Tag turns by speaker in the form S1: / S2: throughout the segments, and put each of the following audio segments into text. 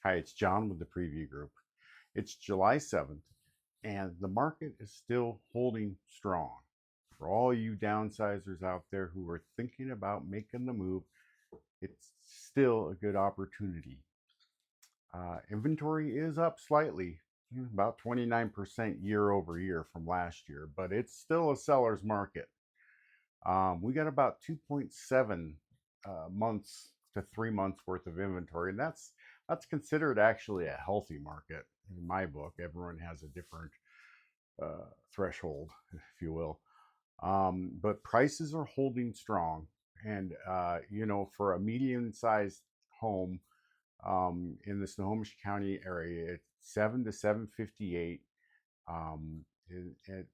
S1: Hi, it's John with the Preview Group. It's July 7th, and the market is still holding strong. For all you downsizers out there who are thinking about making the move, it's still a good opportunity. Inventory is up slightly, about 29% year over year from last year, but it's still a seller's market. We got about 2.7 months to 3 months worth of inventory, and that's considered actually a healthy market in my book. Everyone has a different threshold, if you will. But prices are holding strong, and for a medium-sized home in the Snohomish County area, it's 7 to 758.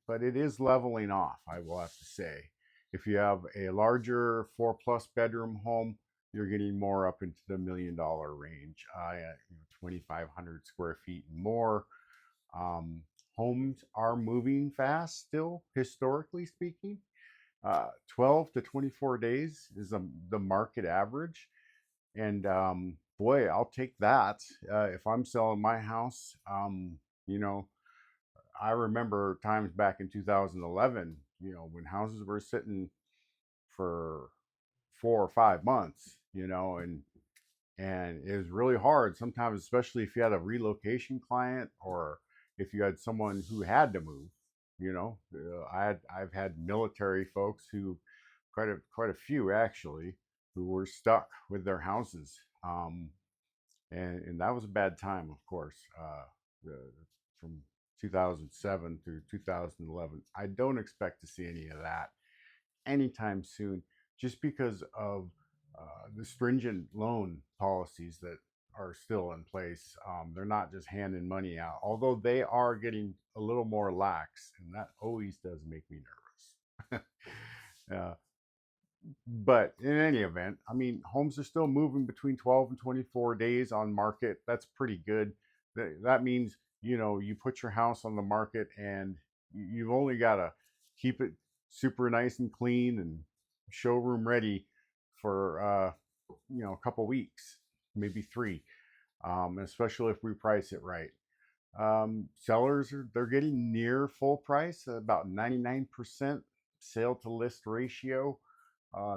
S1: But it is leveling off, I will have to say. If you have a larger 4+ bedroom home, you're getting more up into the $1 million range, 2,500 square feet and more. Homes are moving fast still, historically speaking. 12 to 24 days is the market average. And boy, I'll take that. If I'm selling my house, I remember times back in 2011, when houses were sitting for 4 or 5 months, and it was really hard sometimes, especially if you had a relocation client or if you had someone who had to move. I've had military folks who, quite a few actually, who were stuck with their houses, and that was a bad time, of course. From 2007 through 2011. I don't expect to see any of that anytime soon, just because of the stringent loan policies that are still in place. They're not just handing money out, although they are getting a little more lax, and that always does make me nervous. But in any event, I mean, homes are still moving between 12 and 24 days on market. That's pretty good. That means, you put your house on the market and you've only got to keep it super nice and clean and showroom ready for, a couple weeks, maybe 3, especially if we price it right. Sellers they're getting near full price, about 99% sale to list ratio.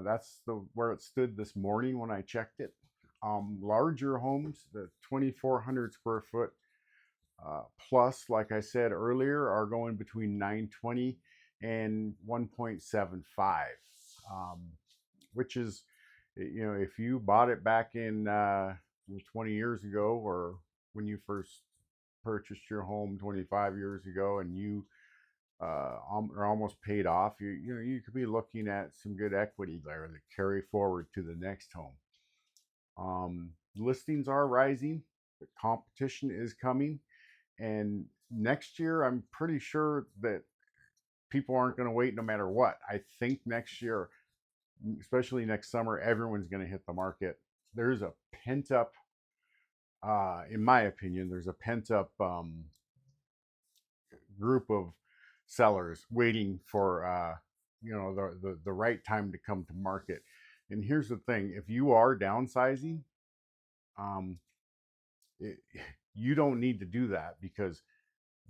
S1: That's where it stood this morning when I checked it. Larger homes, the 2,400 square foot plus, like I said earlier, are going between 920 and 1.75, which is, if you bought it back in 20 years ago, or when you first purchased your home 25 years ago, and you are almost paid off, you could be looking at some good equity there that carry forward to the next home. Listings are rising, the competition is coming, and next year I'm pretty sure that people aren't going to wait no matter what. I think next year, especially next summer, everyone's going to hit the market. There's a pent up, in my opinion, there's a pent up group of sellers waiting for the right time to come to market. And here's the thing: if you are downsizing, um, you don't need to do that, because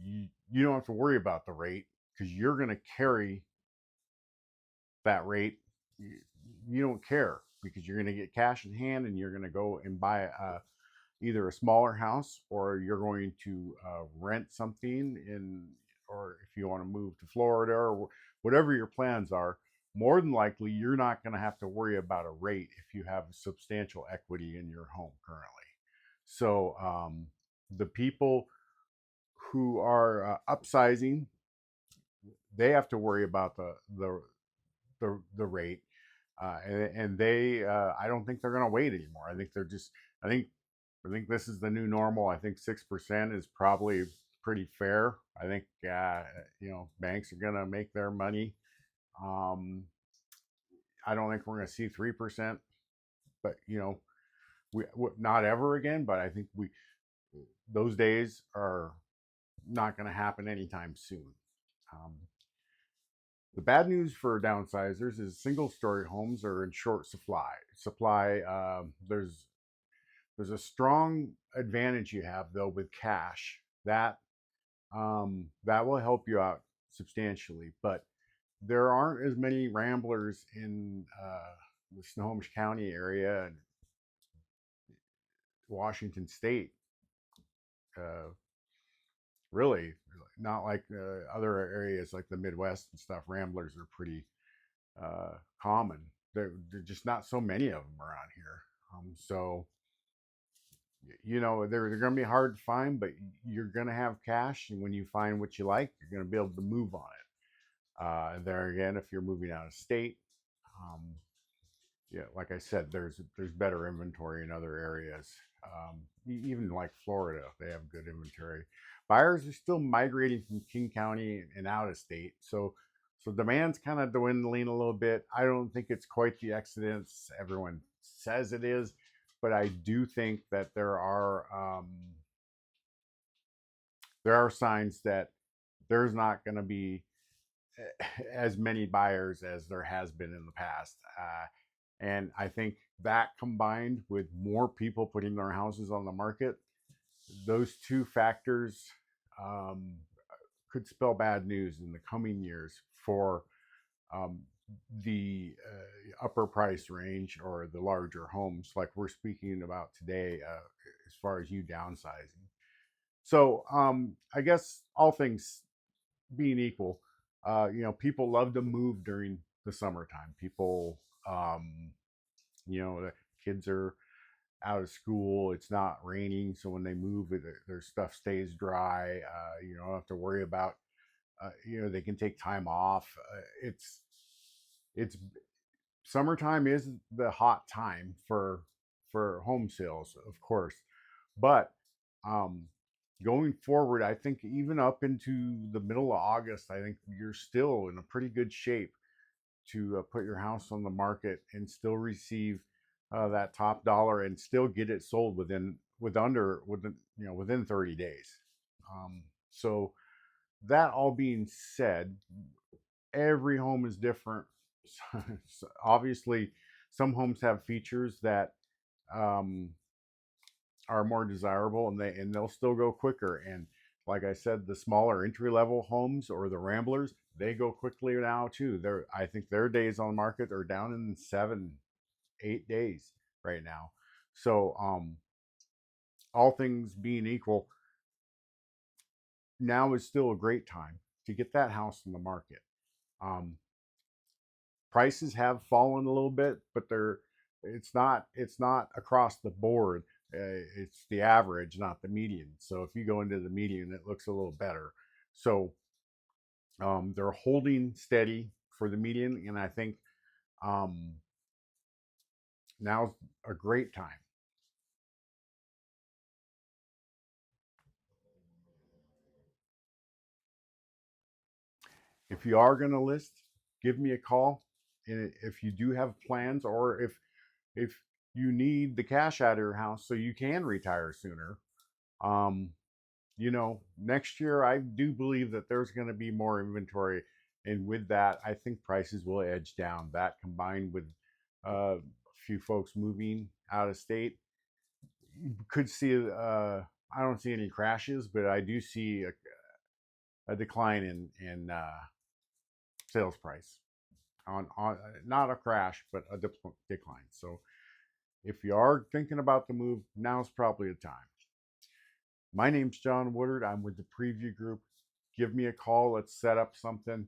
S1: you don't have to worry about the rate, because you're going to carry that rate. You don't care, because you're going to get cash in hand and you're going to go and buy either a smaller house, or you're going to rent something or if you want to move to Florida, or whatever your plans are. More than likely, you're not going to have to worry about a rate if you have substantial equity in your home currently. So the people who are upsizing, they have to worry about the rate, and they I don't think they're going to wait anymore. I think they're just I think this is the new normal. I think 6% is probably pretty fair. I think banks are going to make their money. I don't think we're going to see 3%, but we not ever again. But I think those days are not going to happen anytime soon. The bad news for downsizers is single-story homes are in short supply. There's there's a strong advantage you have though with cash that that will help you out substantially. But there aren't as many ramblers in the Snohomish County area and Washington State. Uh, really, not like other areas like the Midwest and stuff. Ramblers are pretty common. They're just not so many of them around here. So they're going to be hard to find, but you're going to have cash, and when you find what you like, you're going to be able to move on it. There again, if you're moving out of state, um, yeah, like I said, there's better inventory in other areas. Even like Florida, they have good inventory. Buyers are still migrating from King County and out of state, so demand's kind of dwindling a little bit. I don't think it's quite the exodus everyone says it is, but I do think that there are signs that there's not going to be as many buyers as there has been in the past. And I think that combined with more people putting their houses on the market, those two factors um, could spell bad news in the coming years for um, the upper price range or the larger homes like we're speaking about today, as far as you downsizing. So I guess all things being equal, people love to move during the summertime. People, the kids are out of school. It's not raining, so when they move, their stuff stays dry. You don't have to worry about. They can take time off. It's summertime is the hot time for home sales, of course, but um, going forward, I think even up into the middle of August, I think you're still in a pretty good shape to put your house on the market and still receive that top dollar and still get it sold within 30 days. So that all being said, every home is different. So obviously, some homes have features that um, are more desirable, and they'll still go quicker. And like I said, the smaller entry level homes or the ramblers, they go quickly now too. I think their days on the market are down in 7, 8 days right now. So all things being equal, now is still a great time to get that house in the market. Um, Prices have fallen a little bit, but it's not across the board. It's the average, not the median. So if you go into the median, it looks a little better. So they're holding steady for the median, and I think um, now's a great time. If you are going to list, give me a call. And if you do have plans, or if you need the cash out of your house so you can retire sooner, um, next year I do believe that there's going to be more inventory, and with that, I think prices will edge down. That combined with a few folks moving out of state, you could see. I don't see any crashes, but I do see a decline in sales price on not a crash, but a decline. So if you are thinking about the move, now's probably the time. My name's John Woodard. I'm with the Preview Group. Give me a call. Let's set up something.